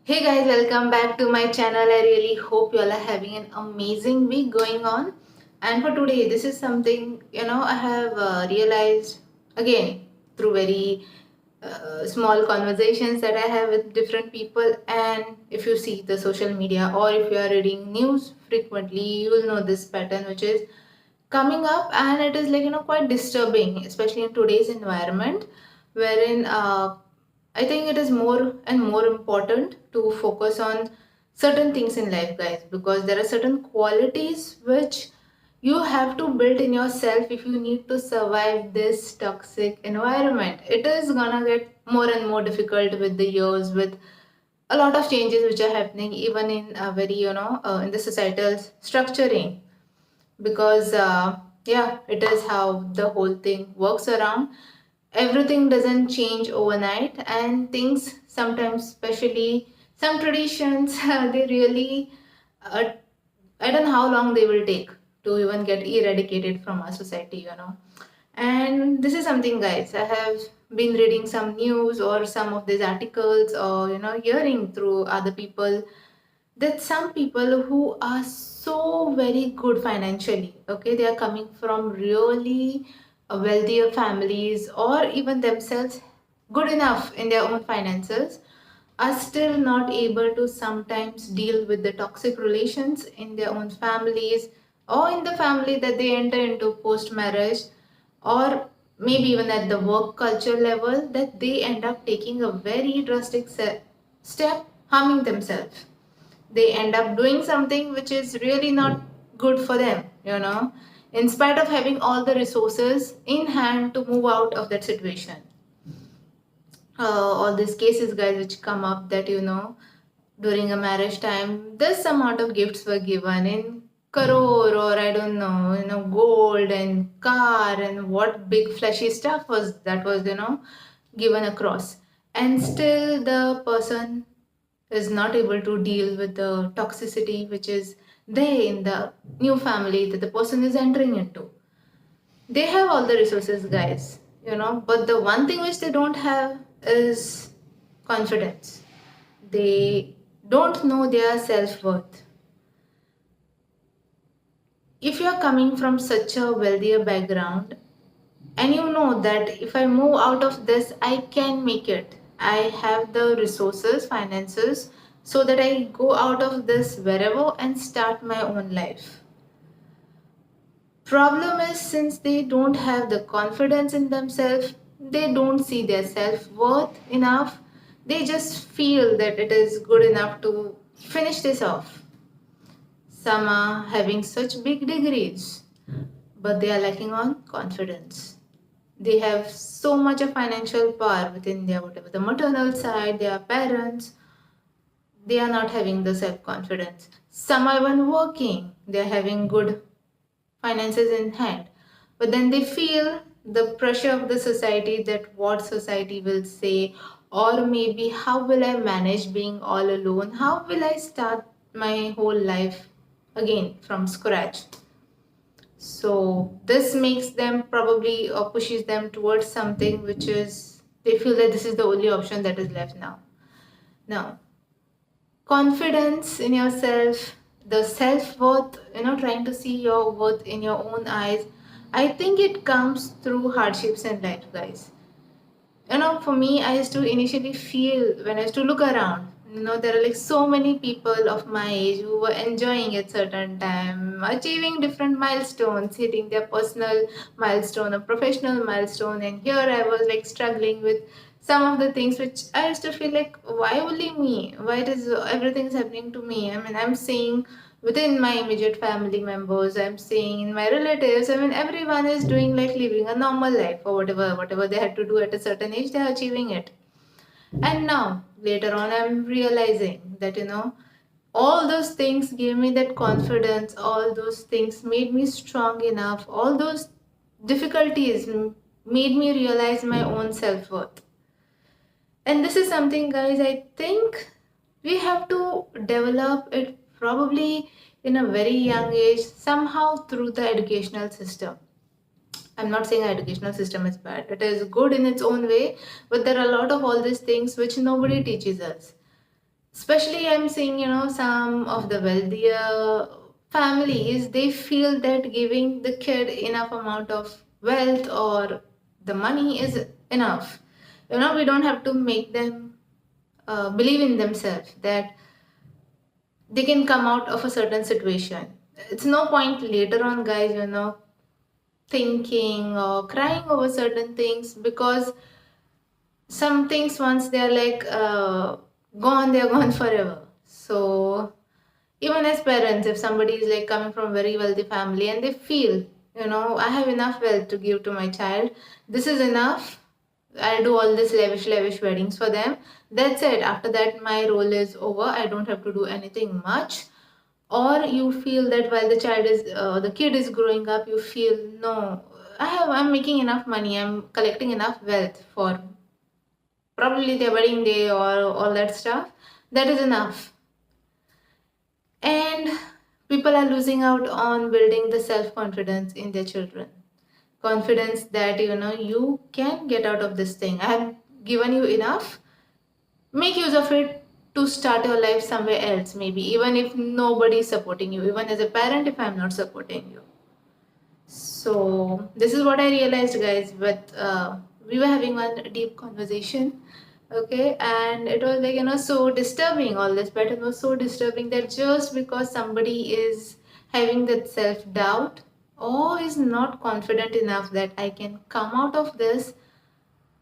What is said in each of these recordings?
Hey guys, welcome back to my channel. I really hope you all are having an amazing week going on. And for today, this is something I have realized again through very small conversations that I have with different people. And if you see the social media or if you are reading news frequently, you will know this pattern which is coming up, and it is quite disturbing, especially in today's environment, wherein I think it is more and more important to focus on certain things in life, guys, because there are certain qualities which you have to build in yourself if you need to survive this toxic environment. It is gonna get more and more difficult with the years, with a lot of changes which are happening, even in a very, in the societal structuring, because yeah, it is how the whole thing works around. Everything doesn't change overnight, and things sometimes, especially some traditions, they really uh, I don't know how long they will take to even get eradicated from our society. And this is something, guys, I have been reading some news or some of these articles, or hearing through other people, that some people who are so very good financially, okay, they are coming from really wealthier families, or even themselves good enough in their own finances, are still not able to sometimes deal with the toxic relations in their own families, or in the family that they enter into post marriage, or maybe even at the work culture level, that they end up taking a very drastic step, harming themselves. They end up doing something which is really not good for them, in spite of having all the resources in hand to move out of that situation. All these cases, guys, which come up, that during a marriage time, this amount of gifts were given in crore, or I don't know, gold and car and what big flashy stuff was that was given across, and still the person is not able to deal with the toxicity which is there in the new family that the person is entering into. They have all the resources, guys, but the one thing which they don't have is confidence. They don't know their self worth. If you're coming from such a wealthier background, and you know that if I move out of this, I can make it, I have the resources, finances, so that I go out of this wherever and start my own life. Problem is, since they don't have the confidence in themselves, they don't see their self-worth enough, they just feel that it is good enough to finish this off. Some are having such big degrees, but they are lacking on confidence. They have so much of financial power within their whatever the maternal side, their parents, they are not having the self-confidence. Some are even working, they are having good finances in hand, but then they feel the pressure of the society, that what society will say, or maybe how will I manage being all alone, how will I start my whole life again from scratch. So this makes them probably, or pushes them towards something which is, they feel that this is the only option that is left now. Confidence in yourself, the self-worth, trying to see your worth in your own eyes, I think it comes through hardships in life, guys. For me, I used to initially feel, when I used to look around, there are like so many people of my age who were enjoying at certain time, achieving different milestones, hitting their personal milestone or professional milestone, and here I was like struggling with some of the things which I used to feel like, why only me? Why it is everything is happening to me? I mean, I'm seeing within my immediate family members, I'm seeing in my relatives, I mean, everyone is doing like living a normal life, or whatever they had to do at a certain age, they're achieving it. And now later on, I'm realizing that all those things gave me that confidence, all those things made me strong enough, all those difficulties made me realize my own self-worth. And this is something, guys, I think we have to develop it probably in a very young age, somehow through the educational system. I'm not saying our educational system is bad. It is good in its own way, but there are a lot of all these things which nobody teaches us. Especially I'm seeing, some of the wealthier families, they feel that giving the kid enough amount of wealth or the money is enough. We don't have to make them believe in themselves that they can come out of a certain situation. It's no point later on, guys, thinking or crying over certain things, because some things, once they're like gone, they're gone forever. So even as parents, if somebody is like coming from a very wealthy family and they feel, I have enough wealth to give to my child, this is enough, I'll do all this lavish weddings for them, that's it, after that my role is over, I don't have to do anything much. Or you feel that while the kid is growing up, you feel, no, I'm making enough money, I'm collecting enough wealth for probably their wedding day or all that stuff, that is enough. And people are losing out on building the self confidence in their children. Confidence that, you can get out of this thing. I have given you enough. Make use of it to start your life somewhere else, maybe, even if nobody is supporting you, even as a parent, if I'm not supporting you. So, this is what I realized, guys. But we were having one deep conversation, okay, and it was like, so disturbing. All this pattern was so disturbing that just because somebody is having that self doubt or is not confident enough that I can come out of this,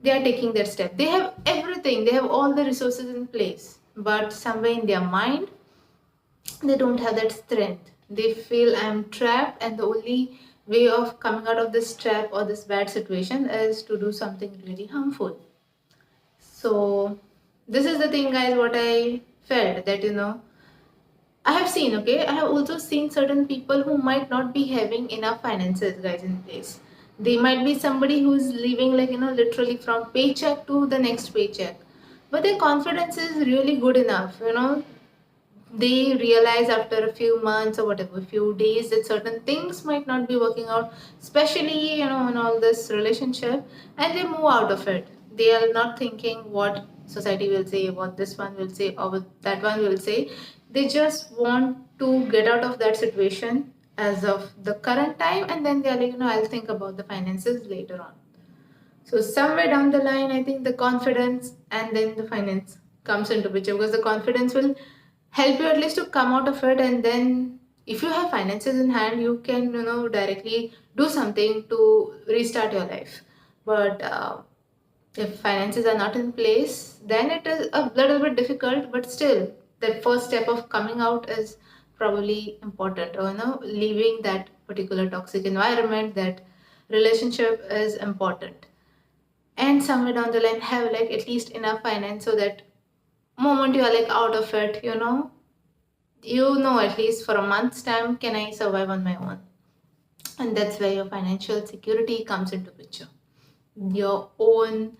they are taking that step. They have everything, they have all the resources in place, but somewhere in their mind, they don't have that strength. They feel, I'm trapped, and the only way of coming out of this trap or this bad situation is to do something really harmful. So, this is the thing, guys, what I felt that, I have seen, okay, I have also seen certain people who might not be having enough finances, guys, in place. They might be somebody who's living, like, literally from paycheck to the next paycheck. But their confidence is really good enough, they realize after a few months or whatever, few days, that certain things might not be working out, especially, in all this relationship, and they move out of it. They are not thinking what society will say, what this one will say, or what that one will say. They just want to get out of that situation as of the current time, and then they are like, I'll think about the finances later on. So somewhere down the line, I think the confidence and then the finance comes into picture, because the confidence will help you at least to come out of it, and then if you have finances in hand, you can, directly do something to restart your life. But if finances are not in place, then it is a little bit difficult, but still the first step of coming out is probably important, or leaving that particular toxic environment, that relationship is important. And somewhere down the line, have like at least enough finance, so that moment you are like out of it, at least for a month's time, can I survive on my own? And that's where your financial security comes into picture. Your own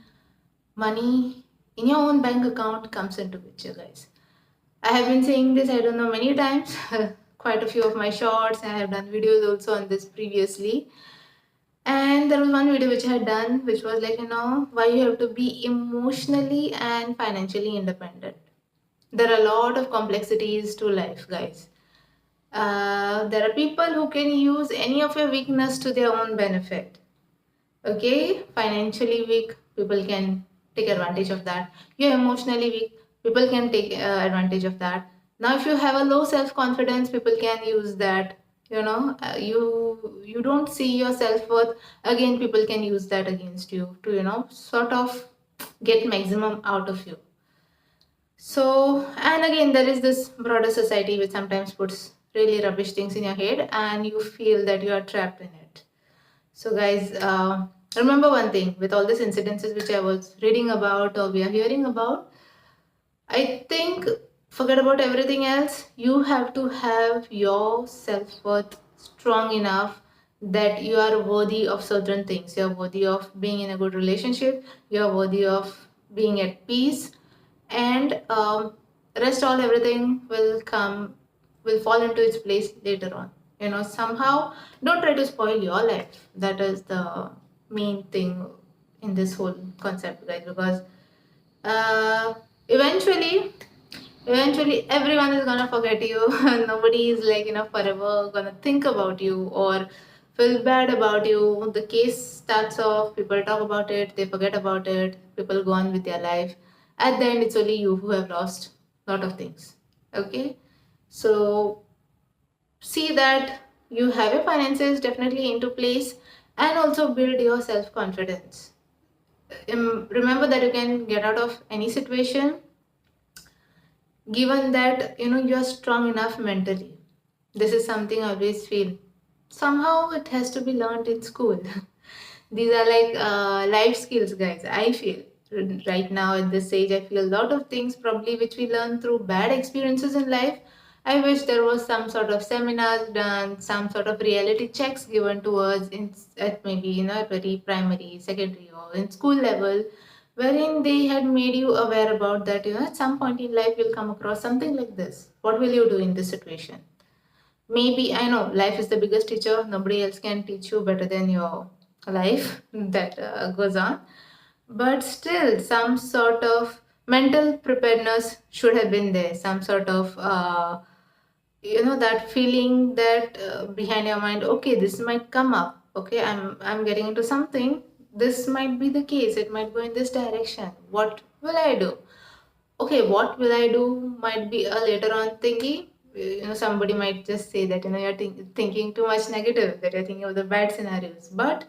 money in your own bank account comes into picture, guys. I have been saying this, I don't know, many times. Quite a few of my shorts, I have done videos also on this previously. And there was one video which I had done, which was like, why you have to be emotionally and financially independent. There are a lot of complexities to life, guys. There are people who can use any of your weakness to their own benefit. Okay, financially weak people can take advantage of that. You're emotionally weak, people can take advantage of that. Now, if you have a low self confidence, people can use that. You don't see your self worth. Again, people can use that against you to sort of get maximum out of you. So, and again, there is this broader society which sometimes puts really rubbish things in your head, and you feel that you are trapped in it. So, guys, remember one thing, with all these incidences which I was reading about or we are hearing about, I think forget about everything else. You have to have your self worth strong enough that you are worthy of certain things. You are worthy of being in a good relationship, you are worthy of being at peace, and rest all everything will fall into its place later on. Somehow, don't try to spoil your life. That is the main thing in this whole concept, guys, because uh, eventually Eventually everyone is gonna forget you. Nobody is like, forever gonna think about you or feel bad about you. The case starts off, people talk about it, they forget about it, people go on with their life. At the end, it's only you who have lost a lot of things. Okay, so see that you have your finances definitely into place, and also build your self confidence. Remember that you can get out of any situation given that you're strong enough mentally. This is something I always feel. Somehow it has to be learned in school. These are like life skills, guys. I feel right now at this age, I feel a lot of things probably which we learn through bad experiences in life. I wish there was some sort of seminars done, some sort of reality checks given to us at maybe at very primary, secondary, or in school level, wherein they had made you aware about that at some point in life you'll come across something like this. What will you do in this situation? Maybe, I know life is the biggest teacher, nobody else can teach you better than your life that goes on, but still some sort of mental preparedness should have been there, some sort of that feeling that behind your mind, okay, this might come up, okay, I'm getting into something, this might be the case, it might go in this direction, what will I do? Okay, what will I do might be a later on thingy. Somebody might just say that you're thinking too much negative, that you're thinking of the bad scenarios, but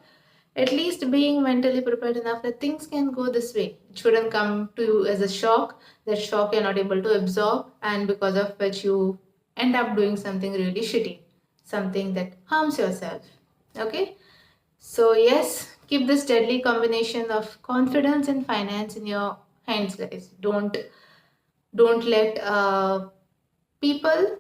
at least being mentally prepared enough that things can go this way. It shouldn't come to you as a shock, that shock you're not able to absorb, and because of which you end up doing something really shitty, something that harms yourself. Okay, so yes, keep this deadly combination of confidence and finance in your hands, guys. Don't let people,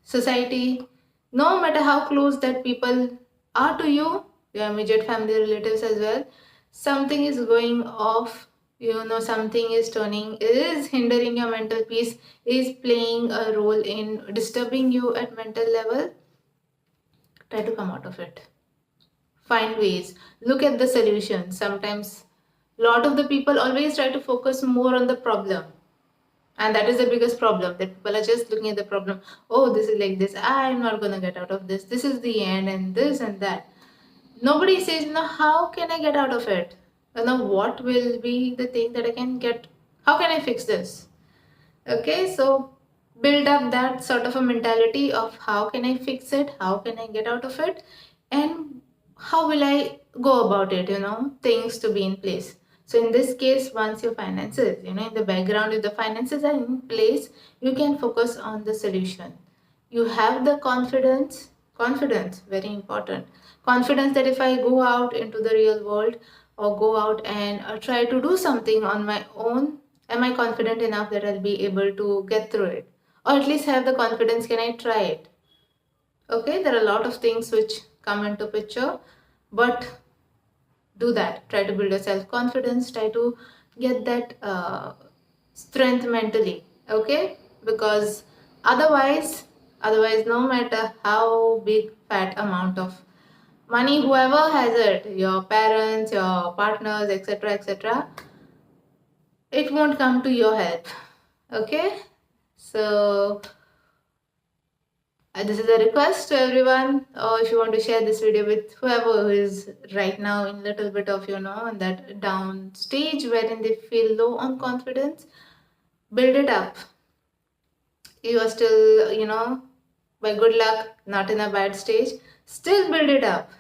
society, no matter how close that people are to you, your immediate family relatives as well, something is going off, something is turning, is hindering your mental peace, is playing a role in disturbing you at mental level. Try to come out of it. Find ways. Look at the solution. Sometimes a lot of the people always try to focus more on the problem, and that is the biggest problem, that people are just looking at the problem. Oh, this is like this, I'm not going to get out of this is the end, and this and that. Nobody says, how can I get out of it? What will be the thing that I can get? How can I fix this? Okay, so build up that sort of a mentality of how can I fix it, how can I get out of it, and how will I go about it, things to be in place. So in this case, once your finances, in the background, if the finances are in place, you can focus on the solution. You have the confidence, very important. Confidence that if I go out into the real world or go out and try to do something on my own, am I confident enough that I'll be able to get through it? Or at least have the confidence, can I try it? Okay, there are a lot of things which come into picture, but do that. Try to build your self-confidence, try to get that strength mentally, okay? Because otherwise no matter how big fat amount of money whoever has it, your parents, your partners, etc., etc., it won't come to your help. Okay, so this is a request to everyone, or if you want to share this video with whoever who is right now in little bit of in that down stage wherein they feel low on confidence, build it up. You are still by good luck not in a bad stage, still build it up,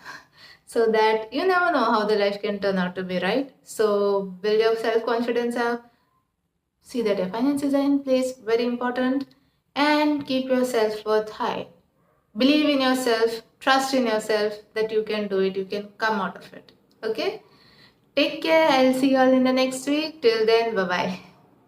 so that you never know how the life can turn out to be, right? So build your self-confidence up, see that your finances are in place, very important, and keep your self-worth high. Believe in yourself, trust in yourself that you can do it, you can come out of it. Okay, take care, I'll see you all in the next week. Till then, bye bye.